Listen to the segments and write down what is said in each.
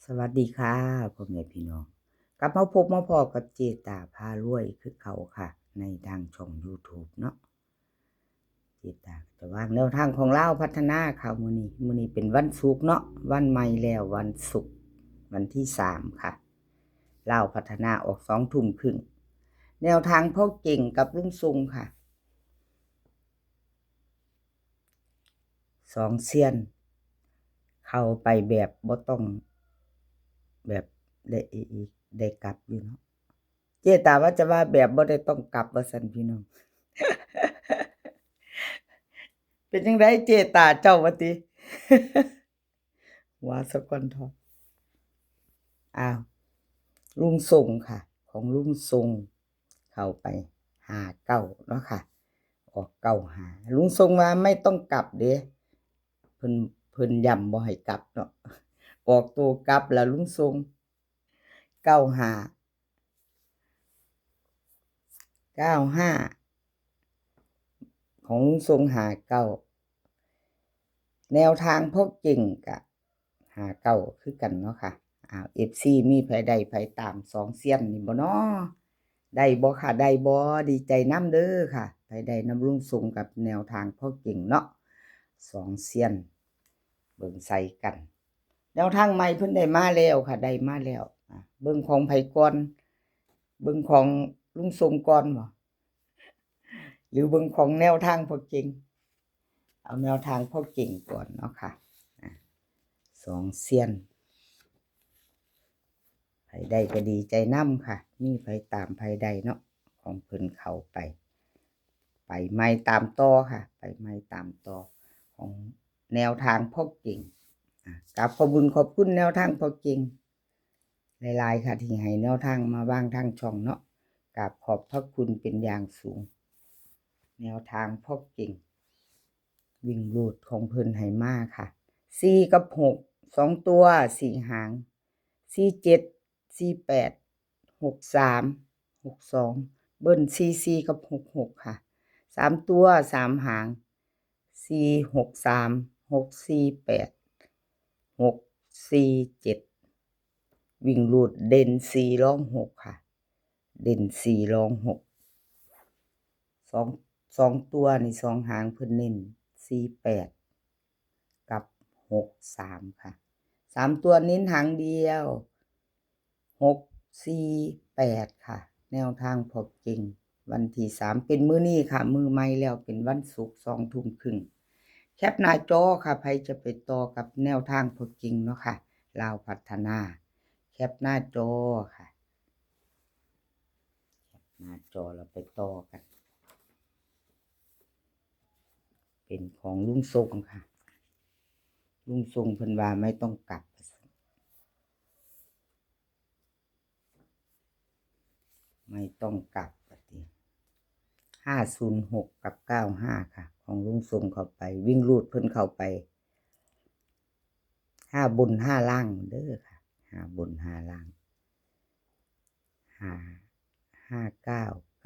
สวัสดีค่ะพ่อแม่พี่น้องกลับมาพบมาพอกับเจตาพารวยคือเขาค่ะในทางช่อง YouTube เนาะเจตาจะวางแนวทางของเล่าพัฒนาค่ะมื้อนี้เป็นวันศุกร์เนาะวันใหม่แล้ววันศุกร์วันที่3ค่ะเล่าพัฒนาออก20:30แนวทางพ่อเก่งกับลุงซุงค่ะสองเซียนเข้าไปแบบบ่ต้องแบบได้กลับอยู่เนาะเจตาว่าจะว่าแบบบ่ได้ต้องกลับว่าซั่นพี่น้อง เป็นจังไดเจตาเจ้าว่าติ ว่าซะก่อนเถาะอ้าวลุงส่งค่ะของลุงทรงเข้าไป59เนาะค่ะออก95ลุงทรงว่าไม่ต้องกลับเด้เพิ่นเพิ่นย้ำบ่ให้กลับเนาะออกตัวกลับแล้วลุงทรง95 95ของลุงทรง59แนวทางพวกเก่งก็59คือกันเนาะค่ะFC มีไผได้ไผตาม2เซียนนี่บ่น้อได้บ่ค่ะได้บ่ดีใจนำเด้อค่ะไผได้นำลุงทรงกับแนวทางพ่อเก่งเนาะ2เซียนเบิ่งใส่กันแนวทางใหม่เพิ่นได้มาแล้วค่ะได้มาแล้วเบิ่งของไผก่อนเบิ่งของลุงทรงก่อนบ่หรือเบิ่งของแนวทางพ่อเก่งเอาแนวทางพ่อเก่งก่อนเนาะค่ะ2เซียนไผได้ก็ดีใจนำค่ะมีไผตามไผได้เนาะของเพิ่นเข้าไปใหม่ตามต่อค่ะไปใหม่ตามต่อของแนวทางพ่อเก่งกราบขอบคุญขอบคุณแนวทางพ่อเก่งหลายๆค่ะที่ให้แนวทางมาบ้างทางช่องเนาะกราบขอบพระคุณเป็นอย่างสูงแนวทางพ่อเก่งวิ่งรูดของเพิ่นให้มาค่ะ4กับ6 2ตัว4หาง47 48 63 62เบิ้ล44กับ66ค่ะ3ตัว3หาง463 648 647วิ่งรูดเด่น4รอง6ค่ะเด่น4รอง6 2ตัวนี่2หางเพิ่นเน้น48กับ63ค่ะ3ตัวเน้นหางเดียว648ค่ะแนวทางพอเก่งวันที่3เป็นมื้อนี้ค่ะมื้อใหม่แล้วเป็นวันศุกร์20:30แคปหน้าจอค่ะใครจะไปต่อกับแนวทางพอเก่งเนาะค่ะลาวพัฒนาแคปหน้าจอค่ะแคปหน้าจอแล้วไปต่อกันเป็นของลุงทรงค่ะลุงทรงเพิ่นว่าไม่ต้องกลับไม่ต้องกลับว่าติ506กับ95ค่ะของลุงทรงเข้าไปวิ่งรูดเพิ่นเข้าไป5บน5ล่างเด้อค่ะ5บน5ล่าง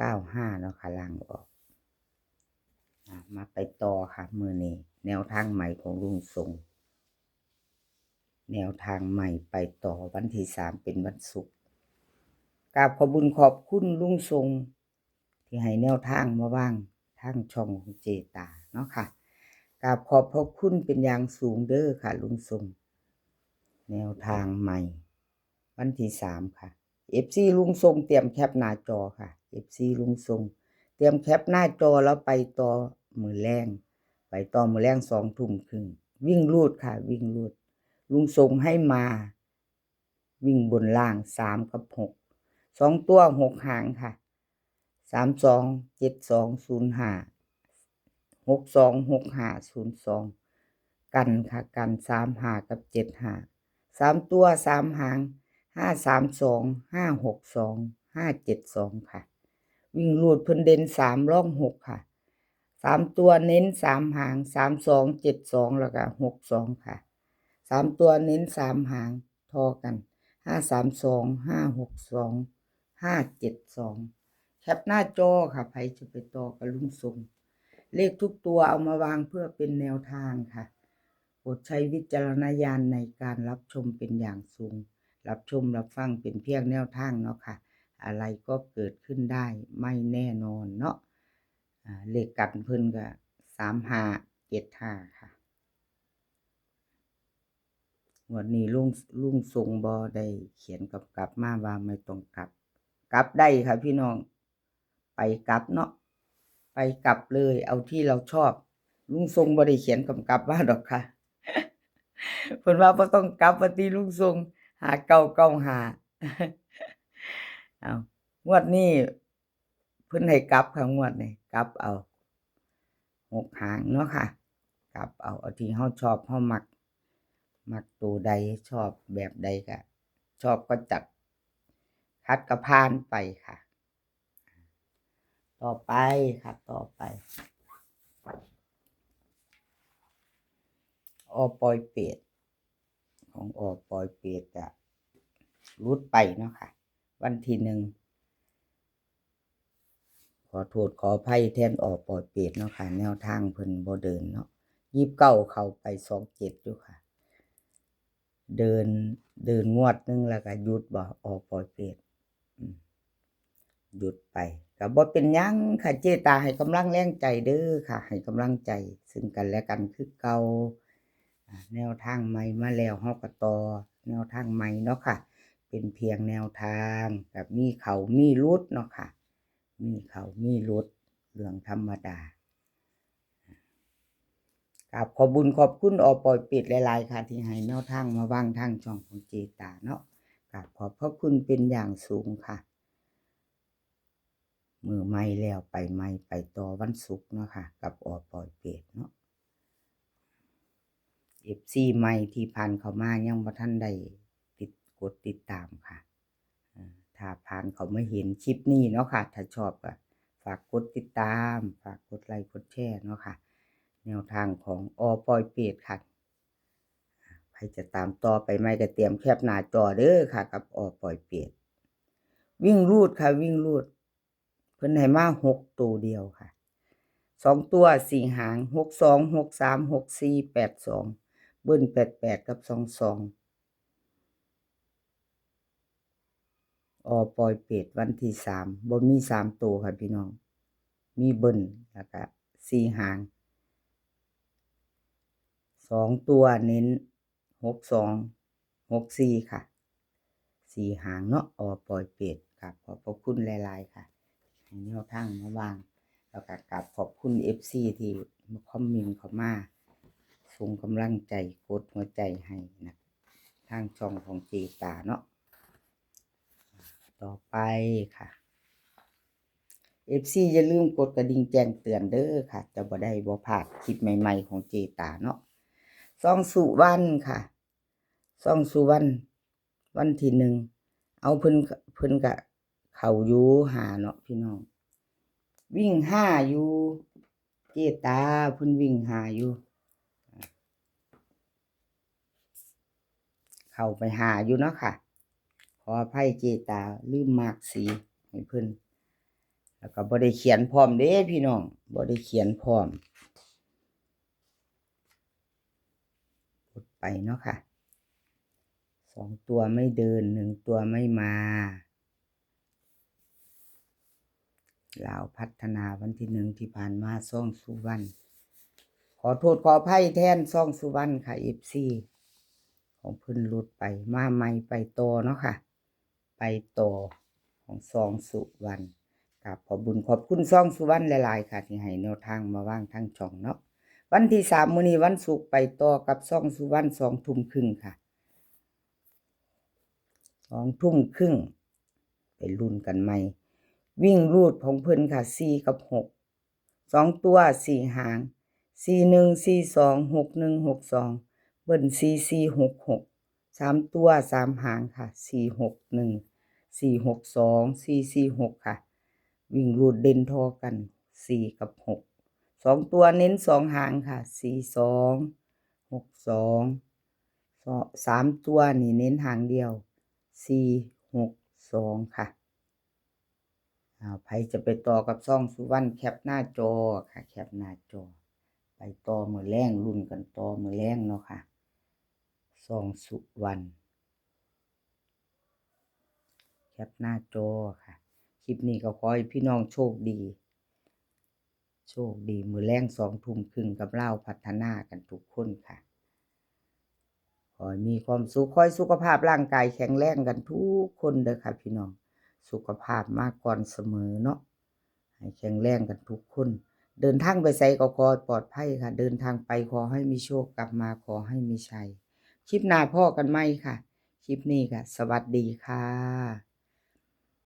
5995เนาะค่ะล่างออกมาไปต่อค่ะมื้อนี้แนวทางใหม่ของลุงทรงแนวทางใหม่ไปต่อวันที่3เป็นวันศุกร์กราบขอบคุญขอบคุณลุงทรงที่ให้แนวทางมาบ้างทางช่องของเจตาเนาะค่ะกราบขอบพระคุณเป็นอย่างสูงเด้อค่ะลุงทรงแนวทางใหม่วันที่3ค่ะ FC ลุงทรงเตรียมแคปหน้าจอค่ะ FC ลุงทรงเตรียมแคปหน้าจอแล้วไปต่อมื้อแลงไปต่อมื้อแลง20:30วิ่งรูดค่ะวิ่งรูดลุงทรงให้มาวิ่งบนล่าง3กับ6 2ตัว6หางค่ะ32 72 05 62 65 02กันค่ะกัน35กับ75 3ตัว3หาง532 562 572ค่ะวิ่งรูดเพิ่นเด่น3ร่อง6ค่ะ3ตัวเน้น3หาง32 72แล้วก็62ค่ะ3ตัวเน้น3หางทอกัน532 562 572แคปหน้าจอค่ะใครจะไปต่อกับลุงทรงเลขทุกตัวเอามาวางเพื่อเป็นแนวทางค่ะโป ดใช้วิจารณญาณในการรับชมเป็นอย่างสูงรับชมรับฟังเป็นเพียงแนวทางเนาะค่ะอะไรก็เกิดขึ้นได้ไม่แน่นอนเนาะเลขกันเพิ่นก็3575ค่ะวันนี้ลุงทรงบ่ได้เขียนกลับมาว่าไม่ต้องกลับได้ค่ะพี่น้องไปกลับเนาะไปกลับเลยเอาที่เราชอบลุงทรงบ่ได้เขียนกำกับว่าดอกค่ะ เพิ่นว่าบ่ต้องกลับว่าติลุงทรง5995อ้าวงวดนี้เพิ่นให้กลับค่ะงวดนี้กลับเอา6หางเนาะค่ะกลับเอาที่เฮาชอบเฮามักตัวใดชอบแบบใดก็ชอบก็จัดคัดก็ผ่านไปค่ะต่อไปค่ะต่อไปปอยเป็ดของปอยเป็ดก็หลุดไปเนาะค่ะวันที่1ขอโทษขออภัยแทนปอยเป็ดเนาะค่ะแนวทางเพิ่นบ่เดินเนาะ29เข้าไป27อยู่ค่ะเดินงวดหนึ่งแล้วก็หยุดบ่ปอยเป็ดหยุดไปก็บ่เป็นหยังค่ะเจตาให้กำลังแรงใจเด้อค่ะให้กำลังใจซึ่งกันและกันคือเก่าแนวทางใหม่มาแล้วเฮาก็ต่อแนวทางใหม่เนาะค่ะเป็นเพียงแนวทางกับมีเข้ามีหลุดเนาะค่ะมีเข้ามีหลุดเรื่องธรรมดากราบขอบคุญขอบคุณปอยเป็ดหลายๆค่ะที่ให้แนวทางมาวางทางช่องของเจตาเนาะกราบขอบพระคุณเป็นอย่างสูงค่ะมือใหม่แล้วไปใหม่ไปต่อวันศุกร์เนาะค่ะกับปอยเป็ดเนาะ FC ใหม่ที่ผ่านเข้ามายังบ่ทันได้กดติดตามค่ะถ้าผ่านเขามาเห็นคลิปนี้เนาะค่ะถ้าชอบก็ฝากกดติดตามฝากกดไลค์กดแชร์เนาะค่ะแนวทางของปอยเป็ดค่ะใครจะตามต่อไปใหม่ก็เตรียมแคปหน้าจอเด้อค่ะกับปอยเป็ดวิ่งรูดค่ะวิ่งรูดเพิ่นให้มา6ตัวเดียวค่ะ2ตัว4หาง62 63 64 82เบิ้ล88กับ22ปอยเป็ดวันที่3บ่มี3ตัวค่ะพี่น้องมีเบิ้ลแล้วก็4หาง2ตัวเน้น62 64ค่ะ4หางเนาะปอยเป็ดครับขอบพระคุณหลายๆค่ะให้แนวทางมาวางแล้วก็กราบขอบคุณ FC ที่มาคอมเมนต์เข้ามาส่งกำลังใจกดหัวใจให้นะทางช่องของเจตาเนาะต่อไปค่ะ FC อย่าลืมกดกระดิ่งแจ้งเตือนเด้อค่ะจะบ่ได้บ่พลาดคลิปใหม่ๆของเจตาเนาะซ่องสุวรรณค่ะซ่องสุวรรณวันที่1เอาเพิ่นก็เข้าอยู่5เนาะพี่น้องวิ่ง5อยู่เจตาเพิ่นวิ่ง5อยู่เข้าไป5อยู่เนาะค่ะขออภัยเจตาลืมมาร์กสีให้เพิ่นแล้วก็บ่ได้เขียนพร้อมเด้พี่น้องบ่ได้เขียนพร้อมกดไปเนาะค่ะ2ตัวไม่เดิน1ตัวไม่มาลาวพัฒนาวันที่1ที่ผ่านมาซ่องสุวรรณขอโทษขออภัยแทนซ่องสุวรรณค่ะ FC ของเพิ่นหลุดไปมาใหม่ไปต่อเนาะค่ะไปต่อของซ่องสุวรรณกับขอบคุญขอบคุณซ่องสุวรรณหลายๆค่ะที่ให้แนวทางมาวางทางช่องเนาะวันที่3มื้อนี้วันศุกร์ไปต่อกับซ่องสุวรรณ2 ทุ่มครึ่งค่ะ2 ทุ่มครึ่งไปลุ้นกันใหม่วิ่งรูดของเพิ่นค่ะ4กับ6 2ตัว4หาง41 42 61 62เบิ้ล4466 3ตัว3หางค่ะ461 462 446ค่ะวิ่งรูดเด่นทอกัน4กับ6 2ตัวเน้น2หางค่ะ42 62 3ตัวนี่เน้นหางเดียว462ค่ะใครจะไปต่อกับซ่องสุวรรณแคปหน้าจอค่ะแคปหน้าจอ ไปต่อมือแรงรุ่นกันต่อมือแรงเนาะค่ะส่องสุวรรณแคปหน้าจอค่ะคลิปนี้ก็ขอให้พี่น้องโชคดีมือแรง20:30กับเล่าวพัฒนากันทุกคนค่ะขอให้มีความสุขขอให้สุขภาพร่างกายแข็งแรงกันทุกคนเด้อค่ะพี่น้องสุขภาพมาก่อนเสมอเนาะให้แข็งแรงกันทุกคนเดินทางไปไสก็ขอให้ปลอดภัยค่ะเดินทางไปขอให้มีโชคกลับมาขอให้มีชัยคลิปหน้าพ้อกันใหม่ค่ะคลิปนี้ค่ะสวัสดีค่ะ